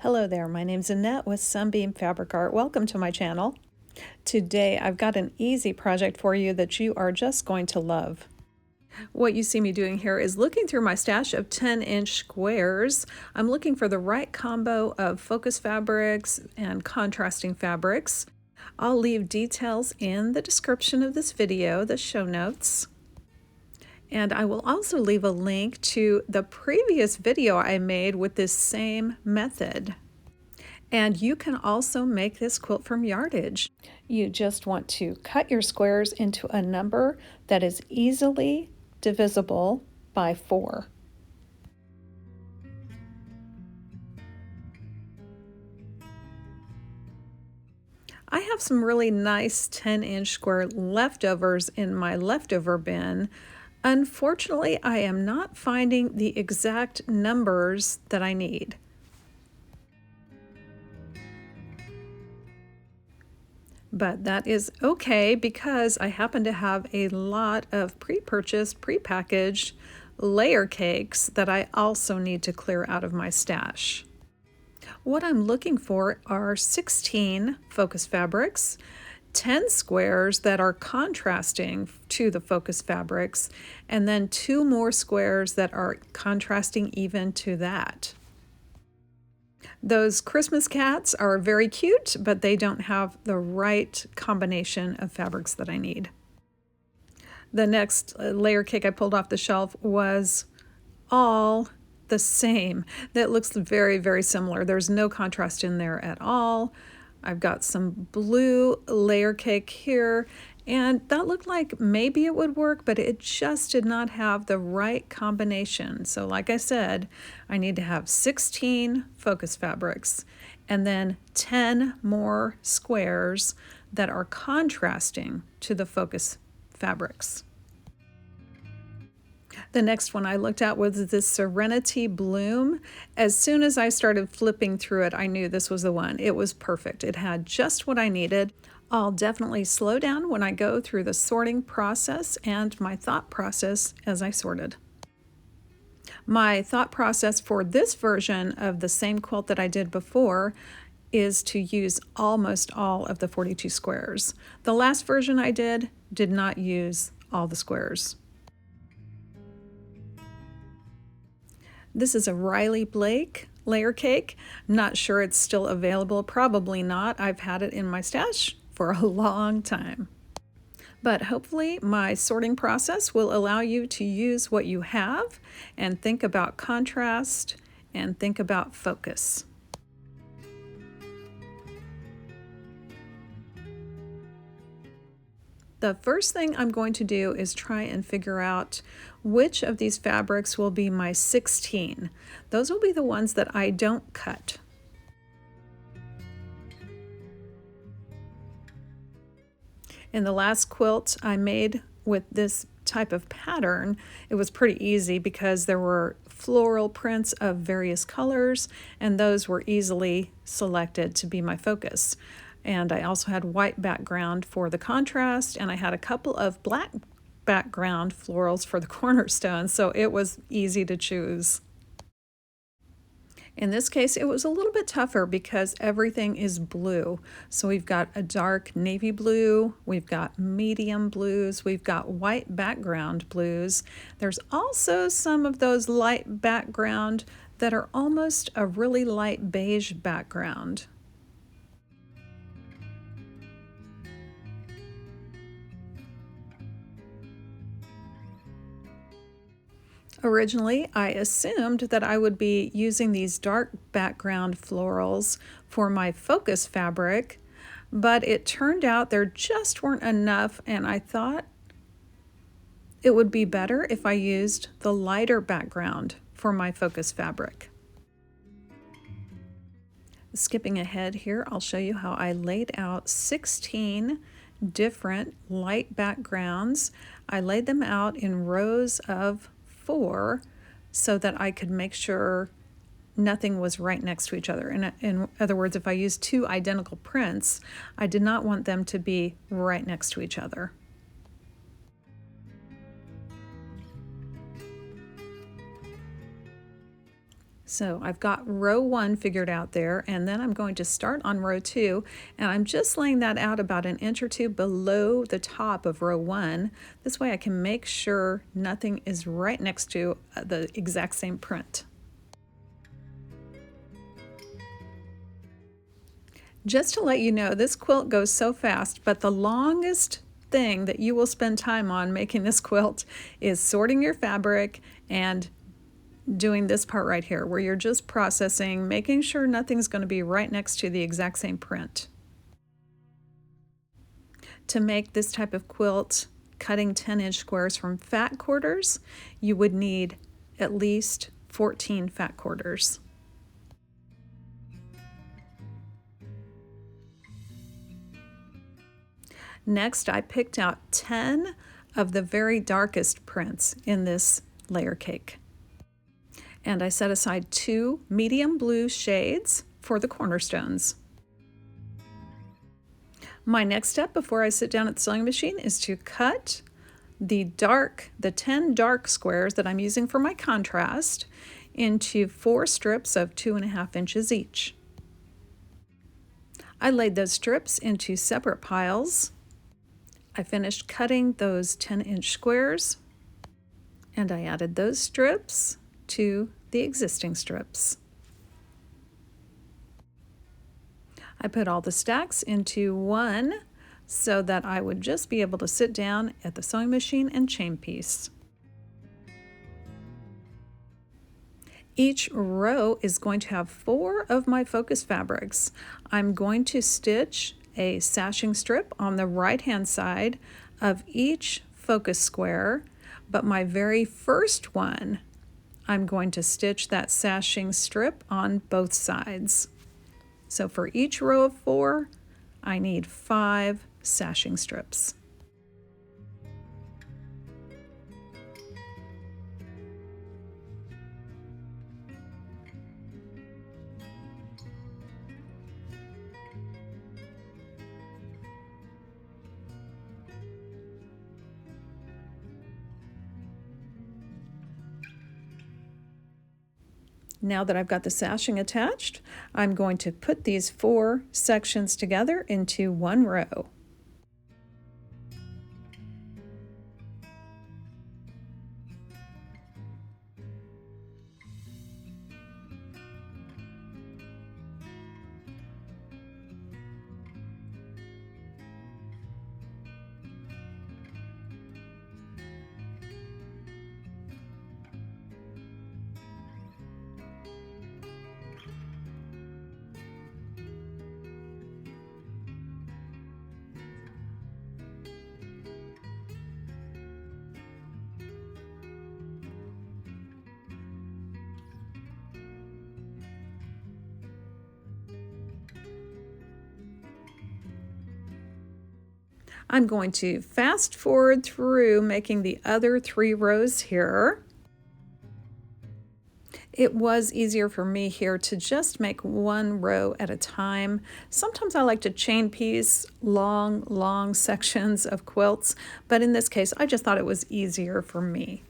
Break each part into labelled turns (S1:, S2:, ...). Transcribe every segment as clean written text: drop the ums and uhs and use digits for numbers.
S1: Hello there, my name's Annette with Sunbeam Fabric Art. Welcome to my channel. Today I've got an easy project for you that you are just going to love. What you see me doing here is looking through my stash of 10-inch squares. I'm looking for the right combo of focus fabrics and contrasting fabrics. I'll leave details in the description of this video, the show notes. And I will also leave a link to the previous video I made with this same method. And you can also make this quilt from yardage. You just want to cut your squares into a number that is easily divisible by 4. I have some really nice 10-inch square leftovers in my leftover bin. Unfortunately, I am not finding the exact numbers that I need. But that is okay because I happen to have a lot of pre-purchased, pre-packaged layer cakes that I also need to clear out of my stash. What I'm looking for are 16 focus fabrics, 10 squares that are contrasting to the focus fabrics, and then 2 more squares that are contrasting even to that. Those Christmas cats are very cute, but they don't have the right combination of fabrics that I need. The next layer cake I pulled off the shelf was all the same. That looks very, very similar. There's no contrast in there at all. I've got some blue layer cake here, and that looked like maybe it would work, but it just did not have the right combination. So like I said, I need to have 16 focus fabrics and then 10 more squares that are contrasting to the focus fabrics. The next one I looked at was this Serenity Bloom. As soon as I started flipping through it, I knew this was the one. It was perfect. It had just what I needed. I'll definitely slow down when I go through the sorting process and my thought process as I sorted. My thought process for this version of the same quilt that I did before is to use almost all of the 42 squares. The last version I did not use all the squares. This is a Riley Blake layer cake. Not sure it's still available, probably not. I've had it in my stash for a long time. But hopefully my sorting process will allow you to use what you have and think about contrast and think about focus. The first thing I'm going to do is try and figure out which of these fabrics will be my 16. Those will be the ones that I don't cut. In the last quilt I made with this type of pattern, it was pretty easy because there were floral prints of various colors, and those were easily selected to be my focus. And I also had white background for the contrast, and I had a couple of black background florals for the cornerstones, so it was easy to choose. In this case, it was a little bit tougher because everything is blue. So we've got a dark navy blue, we've got medium blues, we've got white background blues. There's also some of those light background that are almost a really light beige background. Originally, I assumed that I would be using these dark background florals for my focus fabric, but it turned out there just weren't enough, and I thought it would be better if I used the lighter background for my focus fabric. Skipping ahead here, I'll show you how I laid out 16 different light backgrounds. I laid them out in rows of 4 so that I could make sure nothing was right next to each other. In other words, if I used 2 identical prints, I did not want them to be right next to each other. So I've got row 1 figured out there, and then I'm going to start on row 2, and I'm just laying that out about an inch or two below the top of row 1. This way I can make sure nothing is right next to the exact same print. Just to let you know, this quilt goes so fast, but the longest thing that you will spend time on making this quilt is sorting your fabric and doing this part right here, where you're just processing, making sure nothing's going to be right next to the exact same print. To make this type of quilt, cutting 10-inch squares from fat quarters, you would need at least 14 fat quarters. Next, I picked out 10 of the very darkest prints in this layer cake. And I set aside 2 medium blue shades for the cornerstones. My next step before I sit down at the sewing machine is to cut the 10 dark squares that I'm using for my contrast into 4 strips of 2.5 inches each. I laid those strips into separate piles. I finished cutting those 10-inch squares, and I added those strips to the existing strips. I put all the stacks into one so that I would just be able to sit down at the sewing machine and chain piece. Each row is going to have 4 of my focus fabrics. I'm going to stitch a sashing strip on the right-hand side of each focus square, but my very first one, I'm going to stitch that sashing strip on both sides. So for each row of 4, I need 5 sashing strips. Now that I've got the sashing attached, I'm going to put these 4 sections together into one row. I'm going to fast forward through making the other 3 rows here. It was easier for me here to just make one row at a time. Sometimes I like to chain piece long sections of quilts, but in this case, I just thought it was easier for me.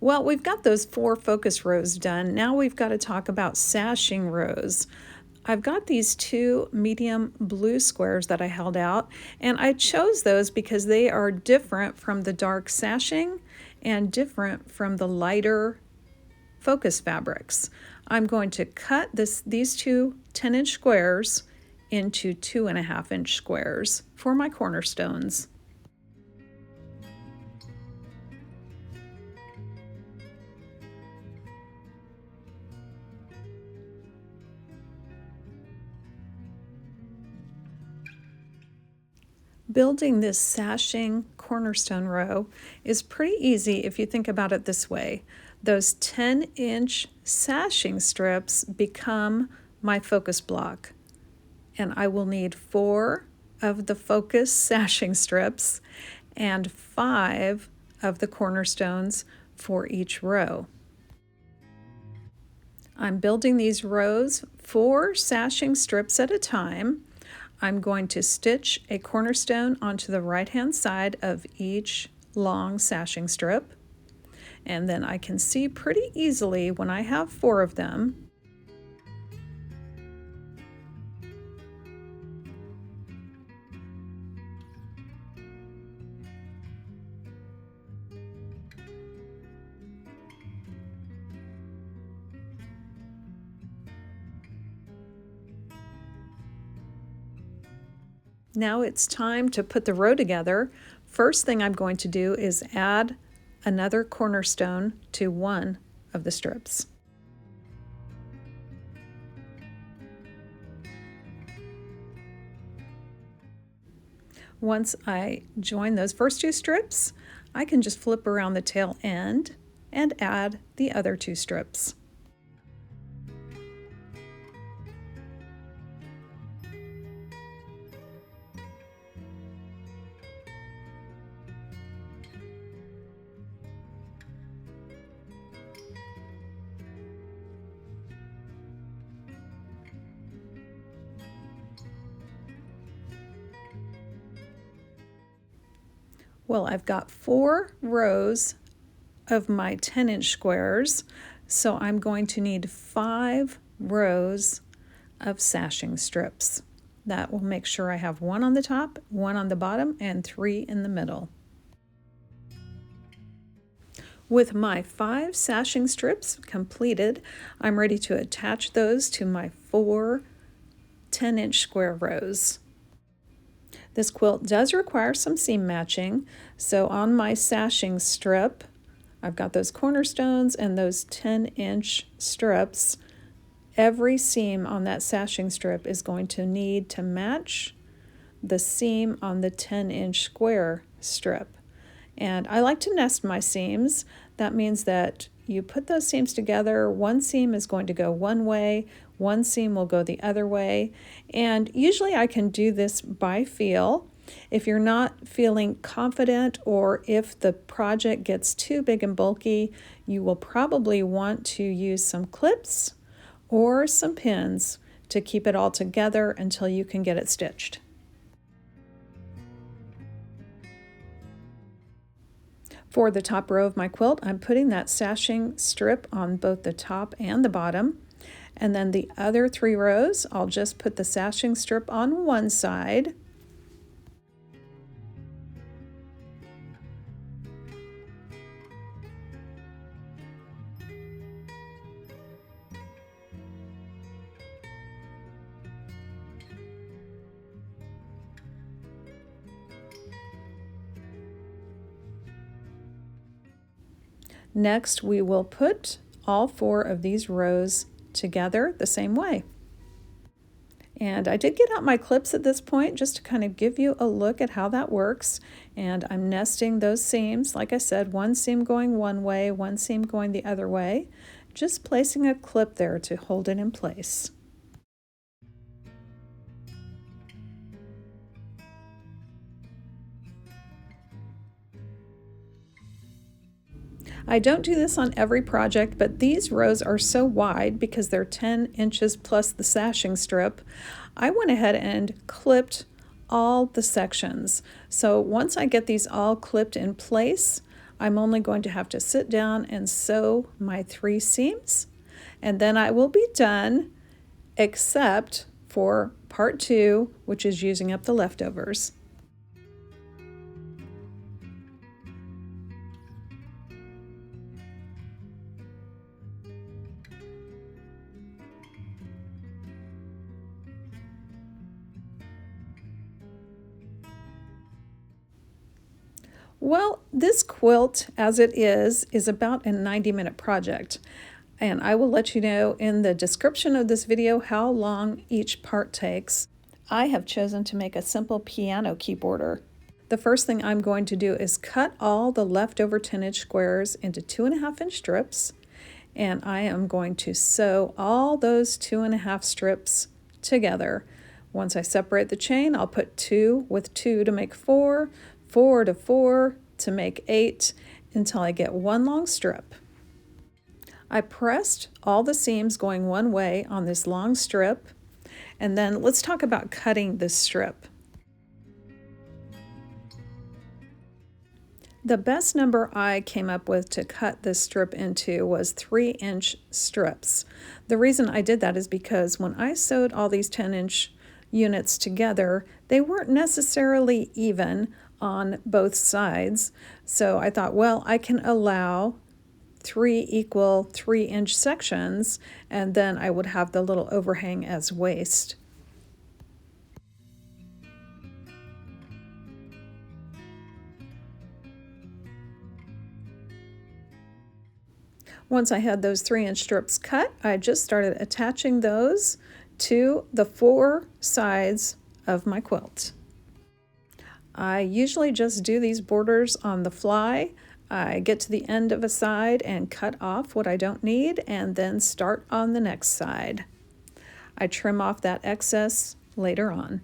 S1: Well, we've got those 4 focus rows done. Now we've got to talk about sashing rows. I've got these 2 medium blue squares that I held out, and I chose those because they are different from the dark sashing and different from the lighter focus fabrics. I'm going to cut these 2 10-inch squares into 2.5-inch squares for my cornerstones. Building this sashing cornerstone row is pretty easy if you think about it this way. Those 10-inch sashing strips become my focus block, and I will need 4 of the focus sashing strips and 5 of the cornerstones for each row. I'm building these rows 4 sashing strips at a time. I'm going to stitch a cornerstone onto the right-hand side of each long sashing strip, and then I can see pretty easily when I have 4 of them. Now it's time to put the row together. First thing I'm going to do is add another cornerstone to one of the strips. Once I join those first 2 strips, I can just flip around the tail end and add the other 2 strips. Well, I've got 4 rows of my 10-inch squares, so I'm going to need 5 rows of sashing strips. That will make sure I have 1 on the top, 1 on the bottom, and 3 in the middle. With my 5 sashing strips completed, I'm ready to attach those to my 4 10-inch square rows. This quilt does require some seam matching, so on my sashing strip, I've got those cornerstones and those 10-inch strips. Every seam on that sashing strip is going to need to match the seam on the 10-inch square strip. And I like to nest my seams. That means that you put those seams together, one seam is going to go one way, one seam will go the other way, and usually I can do this by feel. If you're not feeling confident or if the project gets too big and bulky, you will probably want to use some clips or some pins to keep it all together until you can get it stitched. For the top row of my quilt, I'm putting that sashing strip on both the top and the bottom. And then the other 3 rows, I'll just put the sashing strip on one side. Next, we will put all 4 of these rows together the same way. And I did get out my clips at this point just to kind of give you a look at how that works. And I'm nesting those seams, like I said, one seam going one way, one seam going the other way, just placing a clip there to hold it in place. I don't do this on every project, but these rows are so wide because they're 10 inches plus the sashing strip. I went ahead and clipped all the sections. So once I get these all clipped in place, I'm only going to have to sit down and sew my 3 seams, and then I will be done, except for part 2, which is using up the leftovers. Well, this quilt, as it is about a 90-minute project. And I will let you know in the description of this video how long each part takes. I have chosen to make a simple piano keyboarder. The first thing I'm going to do is cut all the leftover 10-inch squares into 2.5-inch strips. And I am going to sew all those 2.5 strips together. Once I separate the chain, I'll put 2 with 2 to make 4, 4 to 4 to make 8 until I get one long strip. I pressed all the seams going one way on this long strip, and then let's talk about cutting this strip. The best number I came up with to cut this strip into was 3-inch strips. The reason I did that is because when I sewed all these 10-inch units together, they weren't necessarily even on both sides. So I thought, well, I can allow 3 equal 3-inch sections, and then I would have the little overhang as waist. Once I had those 3-inch strips cut, I just started attaching those to the 4 sides of my quilt. I usually just do these borders on the fly. I get to the end of a side and cut off what I don't need and then start on the next side. I trim off that excess later on.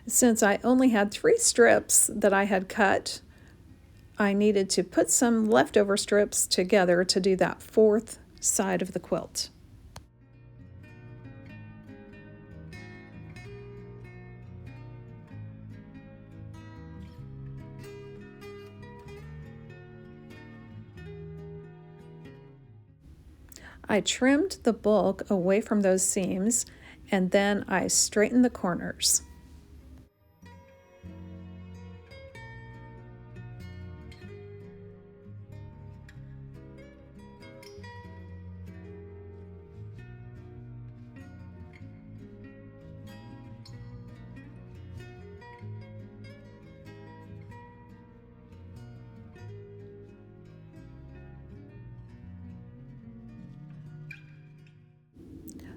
S1: Since I only had 3 strips that I had cut, I needed to put some leftover strips together to do that 4th side of the quilt. I trimmed the bulk away from those seams, and then I straightened the corners.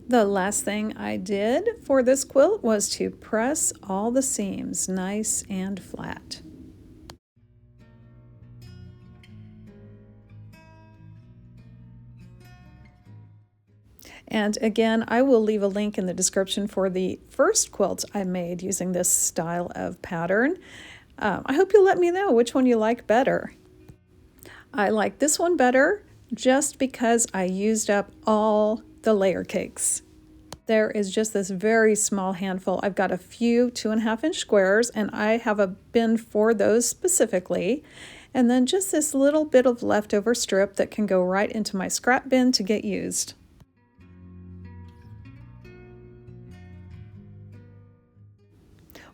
S1: The last thing I did for this quilt was to press all the seams nice and flat. And again, I will leave a link in the description for the first quilt I made using this style of pattern. I hope you'll let me know which one you like better. I like this one better just because I used up all the layer cakes. There is just this very small handful. I've got a few 2.5-inch squares, and I have a bin for those specifically. And then just this little bit of leftover strip that can go right into my scrap bin to get used.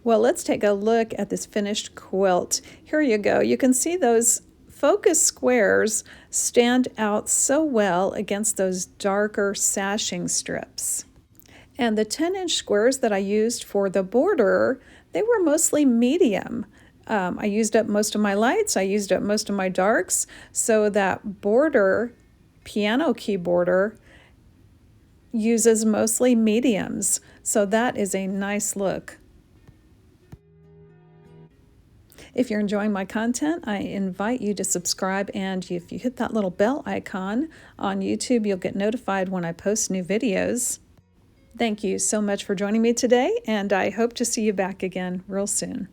S1: Well, let's take a look at this finished quilt. Here you go. You can see those focus squares stand out so well against those darker sashing strips. And the 10-inch squares that I used for the border, they were mostly medium. I used up most of my lights, I used up most of my darks, so that border, piano key border, uses mostly mediums. So that is a nice look. If you're enjoying my content, I invite you to subscribe, and if you hit that little bell icon on YouTube, you'll get notified when I post new videos. Thank you so much for joining me today, and I hope to see you back again real soon.